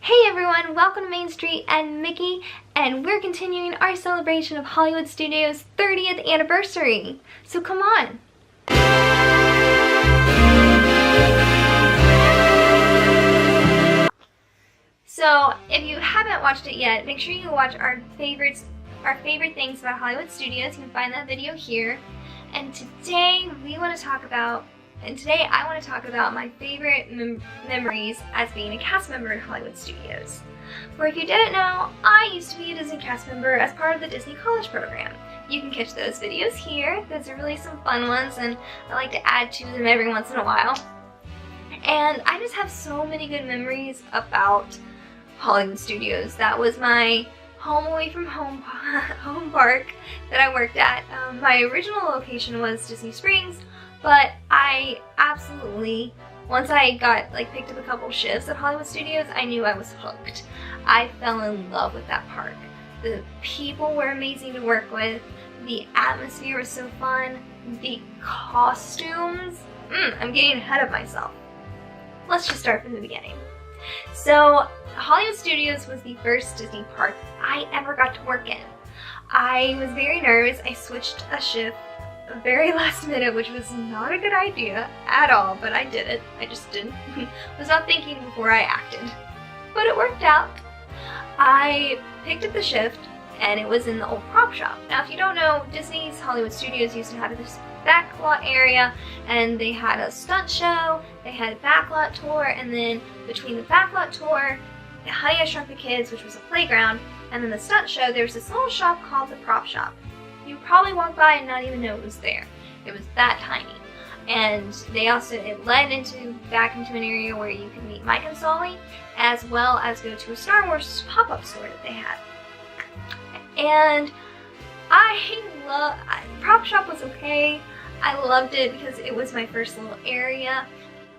Hey everyone, welcome to Main Street and Mickey, and we're continuing our celebration of Hollywood Studios' 30th anniversary. So come on. So if you haven't watched it yet, make sure you watch our favorite things about Hollywood Studios. You can find that video here. And today I want to talk about my favorite memories as being a cast member in Hollywood Studios. For if you didn't know, I used to be a Disney cast member as part of the Disney College program. You can catch those videos here. Those are really some fun ones, and I like to add to them every once in a while. And I just have so many good memories about Hollywood Studios. That was my home away from home park that I worked at. My original location was Disney Springs, but I absolutely, once I got picked up a couple shifts at Hollywood Studios, I knew I was hooked. I fell in love with that park. The people were amazing to work with. The atmosphere was so fun. The costumes, I'm getting ahead of myself. Let's just start from the beginning. So Hollywood Studios was the first Disney park I ever got to work in. I was very nervous. I switched a shift very last minute, which was not a good idea at all, but I did it. I just didn't. Was not thinking before I acted. But it worked out. I picked up the shift, and it was in the old prop shop. Now, if you don't know, Disney's Hollywood Studios used to have this backlot area, and they had a stunt show, they had a backlot tour, and then between the backlot tour, the Honey, I Shrunk the Kids, which was a playground, and then the stunt show, there was this little shop called the prop shop. You probably walked by and not even know it was there. It was that tiny. And it led back into an area where you could meet Mike and Sully, as well as go to a Star Wars pop-up store that they had. And prop shop was okay. I loved it because it was my first little area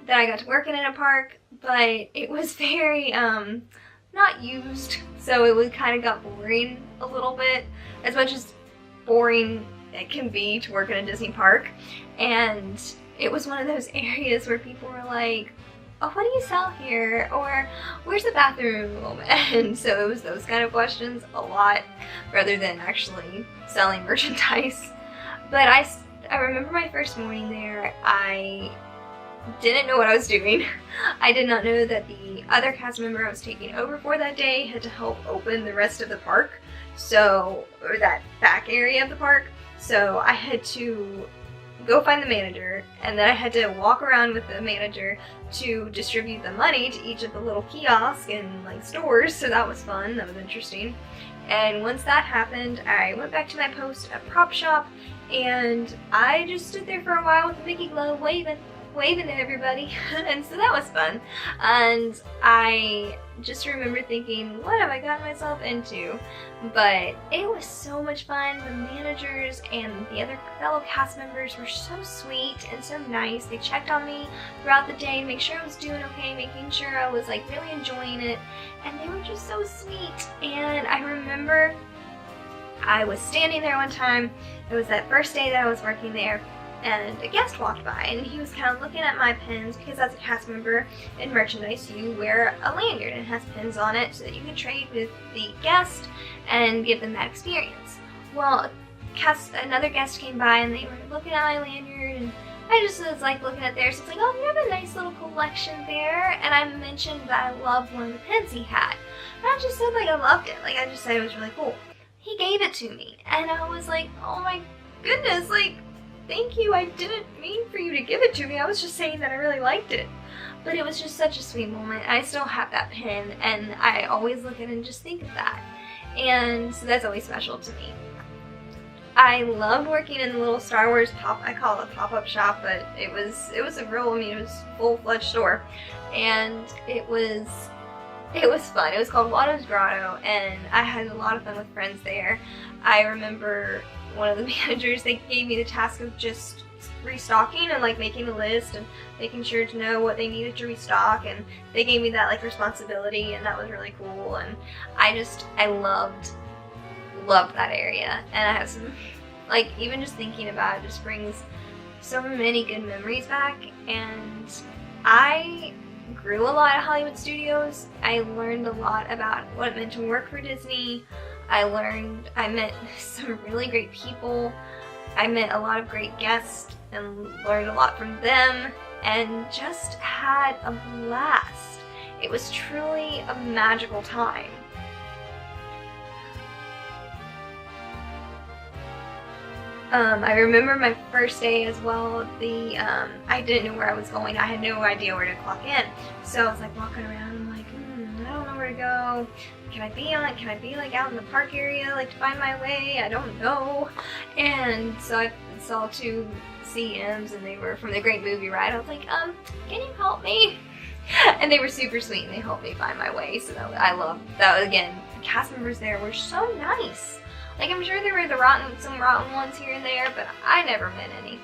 that I got to work in a park, but it was very, not used, so it kind of got boring a little bit, as much as boring it can be to work in a Disney park. And it was one of those areas where people were like, oh, what do you sell here? Or where's the bathroom? And so it was those kind of questions a lot, rather than actually selling merchandise. But I remember my first morning there, I didn't know what I was doing. I did not know that the other cast member I was taking over for that day had to help open the rest of the park. Or that back area of the park. So I had to go find the manager, and then I had to walk around with the manager to distribute the money to each of the little kiosks and stores. So that was fun, that was interesting. And once that happened, I went back to my post at Prop Shop, and I just stood there for a while with the Mickey glove waving to everybody. And so that was fun. And I just remember thinking, what have I gotten myself into? But it was so much fun. The managers and the other fellow cast members were so sweet and so nice. They checked on me throughout the day to make sure I was doing okay, making sure I was really enjoying it. And they were just so sweet. And I remember I was standing there one time. It was that first day that I was working there, and a guest walked by, and he was kind of looking at my pins, because as a cast member in merchandise, you wear a lanyard and it has pins on it so that you can trade with the guest and give them that experience. Well, another guest came by, and they were looking at my lanyard, and I just was looking at theirs. So it's oh, you have a nice little collection there. And I mentioned that I loved one of the pins he had. And I just said I loved it. I just said it was really cool. He gave it to me, and I was oh my goodness, thank you. I didn't mean for you to give it to me. I was just saying that I really liked it. But it was just such a sweet moment. I still have that pin, and I always look at it and just think of that. And so that's always special to me. I loved working in the little Star Wars I call it a pop-up shop, but it was a real, it was a full-fledged store. And it was fun. It was called Watto's Grotto, and I had a lot of fun with friends there. I remember one of the managers, they gave me the task of just restocking and making a list and making sure to know what they needed to restock, and they gave me that responsibility, and that was really cool. And I loved that area, and I have some even just thinking about it just brings so many good memories back. And I grew a lot at Hollywood Studios. I learned a lot about what it meant to work for Disney. I met some really great people. I met a lot of great guests and learned a lot from them and just had a blast. It was truly a magical time. I remember my first day as well. I didn't know where I was going. I had no idea where to clock in. So I was like walking around. I'm like, I don't know where to go. Can I be like out in the park area, like to find my way? I don't know. And so I saw two CMs, and they were from the Great Movie Ride. I was like, can you help me? And they were super sweet, and they helped me find my way. So I loved that. Again, the cast members there were so nice. Like, I'm sure there were some rotten ones here and there, but I never met any.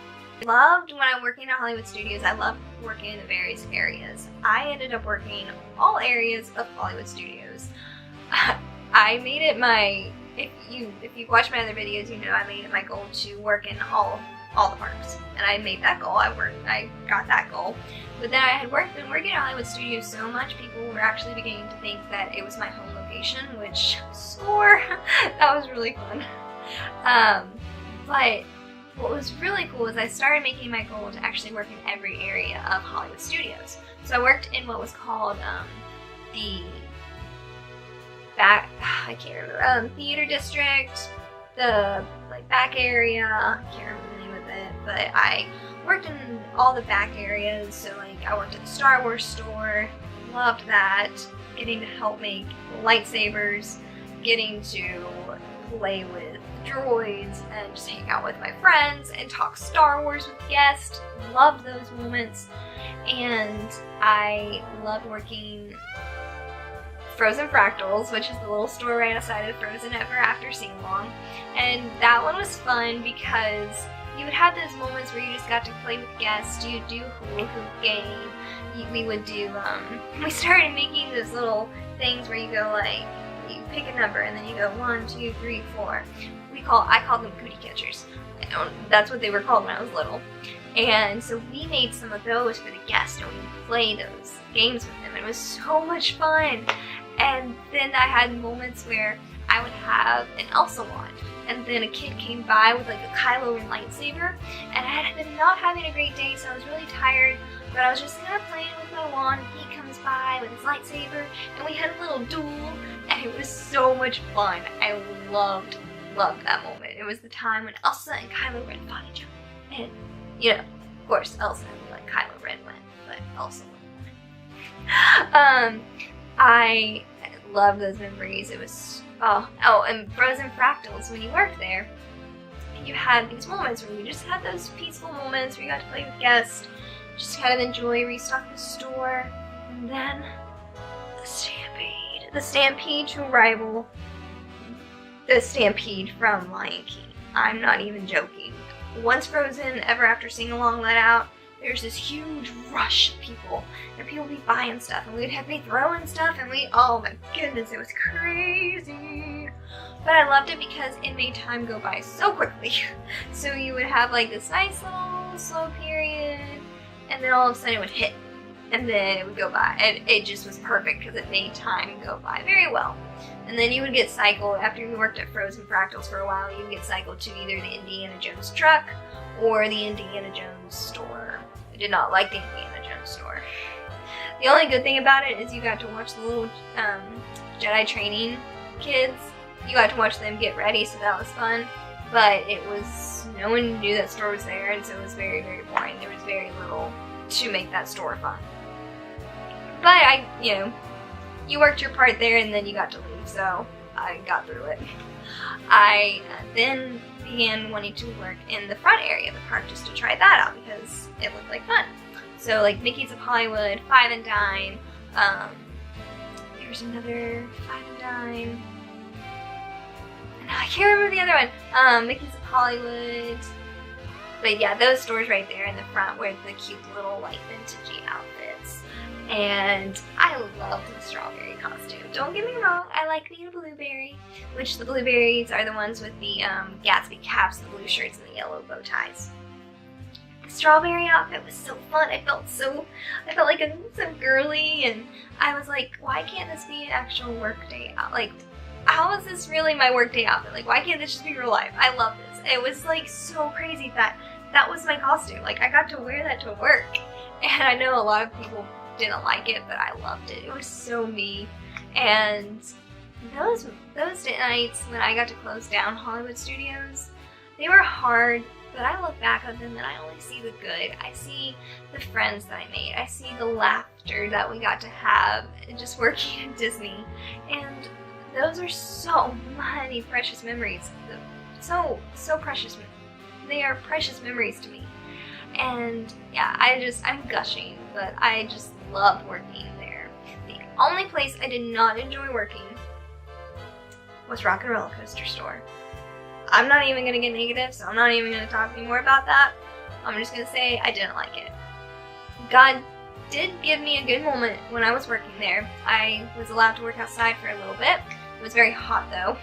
Loved when I'm working at Hollywood Studios. I loved working in the various areas. I ended up working all areas of Hollywood Studios. I made it my, if you watch my other videos, you know I made it my goal to work in all the parks. And I made that goal. I got that goal. But then I had been working at Hollywood Studios so much, people were actually beginning to think that it was my home location, which, score, that was really fun. But what was really cool is I started making my goal to actually work in every area of Hollywood Studios. So I worked in what was called the back, I can't remember, theater district, the back area, I can't remember the name of it, but I worked in all the back areas. So I worked at the Star Wars store, loved that, getting to help make lightsabers, getting to play with droids and just hang out with my friends and talk Star Wars with guests. Loved those moments. And I loved working Frozen Fractals, which is the little store right outside of Frozen Ever After Sing-Along. And that one was fun because you would have those moments where you just got to play with guests. You'd do hula hoop game. We would do, we started making those little things where you go you pick a number and then you go 1, 2, 3, 4. I called them cootie catchers. That's what they were called when I was little. And so we made some of those for the guests, and we would play those games with them. It was so much fun. And then I had moments where I would have an Elsa wand, and then a kid came by with a Kylo Ren lightsaber, and I had been not having a great day, so I was really tired, but I was just kind of playing with my wand. He comes by with his lightsaber, and we had a little duel, and it was so much fun. I loved that moment. It was the time when Elsa and Kylo Ren fought each other, and of course Elsa and Kylo Ren went, but Elsa won. I love those memories. It was and Frozen Fractals, when you worked there, you had these moments where you just had those peaceful moments where you got to play with guests, just kind of enjoy, restock the store, and then the Stampede to rival the Stampede from Lion King. I'm not even joking. Once Frozen Ever After Sing-Along let out, there's this huge rush of people, and people would be buying stuff, and we'd be throwing stuff, and oh my goodness, it was crazy. But I loved it because it made time go by so quickly. So you would have this nice little slow period, and then all of a sudden it would hit, and then it would go by, and it just was perfect because it made time go by very well. And then you would get cycled, after you worked at Frozen Fractals for a while, you would get cycled to either the Indiana Jones truck or the Indiana Jones store. I did not like the Indiana Jones store. The only good thing about it is you got to watch the little Jedi training kids. You got to watch them get ready, so that was fun. But no one knew that store was there, and so it was very, very boring. There was very little to make that store fun. But you worked your part there, and then you got to leave, so I got through it. I then began wanting to work in the front area of the park just to try that out because it looked like fun. So Mickey's of Hollywood, Five and Dime, there's another Five and Dime, and I can't remember the other one, Mickey's of Hollywood, but yeah, those stores right there in the front with the cute little vintagey outfits. And I loved the strawberry costume. Don't get me wrong, I like being a blueberry, which the blueberries are the ones with the Gatsby caps, the blue shirts, and the yellow bow ties. strawberry outfit was so fun. I felt like so girly, and I was like, why can't this be an actual work day out? Like, how is this really my work day outfit? Like, why can't this just be real life? I love this. It was like so crazy that that was my costume. Like, I got to wear that to work, and I know a lot of people didn't like it, but I loved it. It was so me. And those nights when I got to close down Hollywood Studios, they were hard, but I look back at them and I only see the good. I see the friends that I made. I see the laughter that we got to have just working at Disney. And those are so many precious memories. So precious. They are precious memories to me. And yeah, I'm gushing, but I just loved working there. The only place I did not enjoy working was Rock and Roller Coaster Store. I'm not even going to get negative, so I'm not even going to talk anymore about that. I'm just going to say I didn't like it. God did give me a good moment when I was working there. I was allowed to work outside for a little bit. It was very hot though.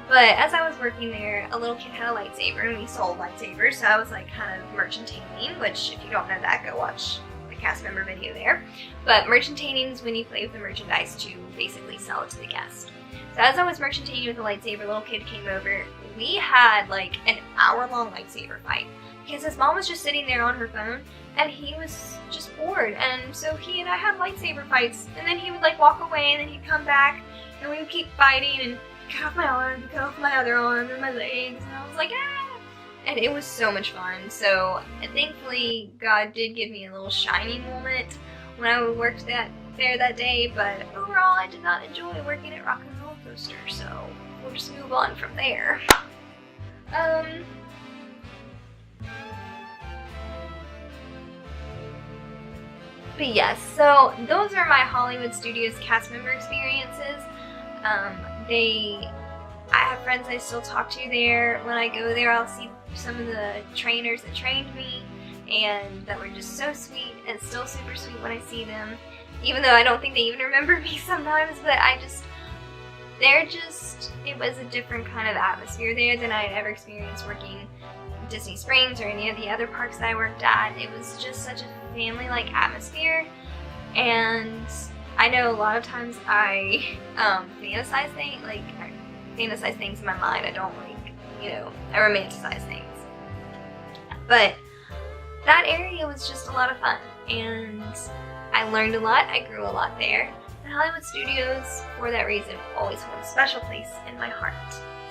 But as I was working there, a little kid had a lightsaber and we sold lightsabers, so I was like kind of merchantaining, which if you don't know that, go watch the cast member video there. But merchantaining is when you play with the merchandise to basically sell it to the guest. So as I was merchandising with the lightsaber, a little kid came over. We had like an hour-long lightsaber fight because his mom was just sitting there on her phone and he was just bored. And so he and I had lightsaber fights, and then he would like walk away and then he'd come back and we would keep fighting and cut off my arm, cut off my other arm and my legs, and I was like, ah! And it was so much fun. So thankfully God did give me a little shining moment when I worked there that day, but overall I did not enjoy working at Rock and Roller Coaster, so we'll just move on from there. But yes, so those are my Hollywood Studios cast member experiences. I have friends I still talk to there. When I go there, I'll see some of the trainers that trained me and that were just so sweet and still super sweet when I see them. Even though I don't think they even remember me sometimes, but it was a different kind of atmosphere there than I had ever experienced working in Disney Springs or any of the other parks that I worked at. It was just such a family-like atmosphere, and I know a lot of times I fantasize things in my mind. I don't I romanticize things. But that area was just a lot of fun, and I learned a lot. I grew a lot there. And Hollywood Studios, for that reason, always hold a special place in my heart.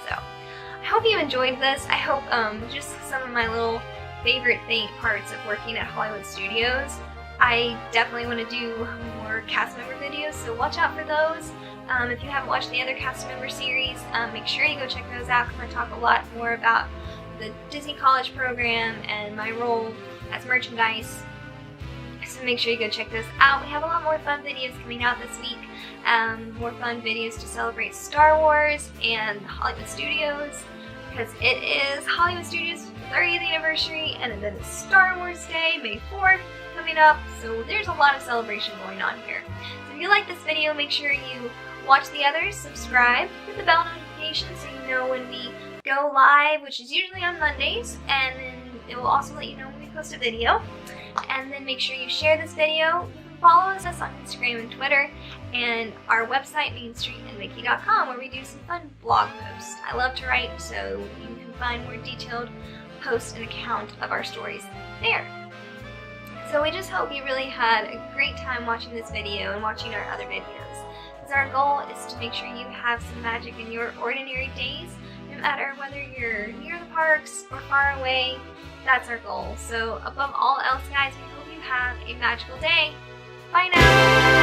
So I hope you enjoyed this. I hope just some of my little favorite parts of working at Hollywood Studios. I definitely want to do more cast member videos, so watch out for those. If you haven't watched the other cast member series, make sure you go check those out, because I talk a lot more about the Disney College program and my role as merchandise. So make sure you go check those out. We have a lot more fun videos coming out this week. More fun videos to celebrate Star Wars and Hollywood Studios, because it is Hollywood Studios' 30th anniversary, and then it's Star Wars Day, May 4th, coming up. So there's a lot of celebration going on here. So if you like this video, make sure you watch the others, subscribe, hit the bell notification so you know when we go live, which is usually on Mondays, and then it will also let you know when we post a video. And then make sure you share this video. You can follow us on Instagram and Twitter, and our website, mainstreetandmickey.com, where we do some fun blog posts. I love to write, so you can find more detailed posts and account of our stories there. So we just hope you really had a great time watching this video and watching our other videos. Because our goal is to make sure you have some magic in your ordinary days, no matter whether you're near the parks or far away. That's our goal. So above all else, guys, we hope you have a magical day. Bye now!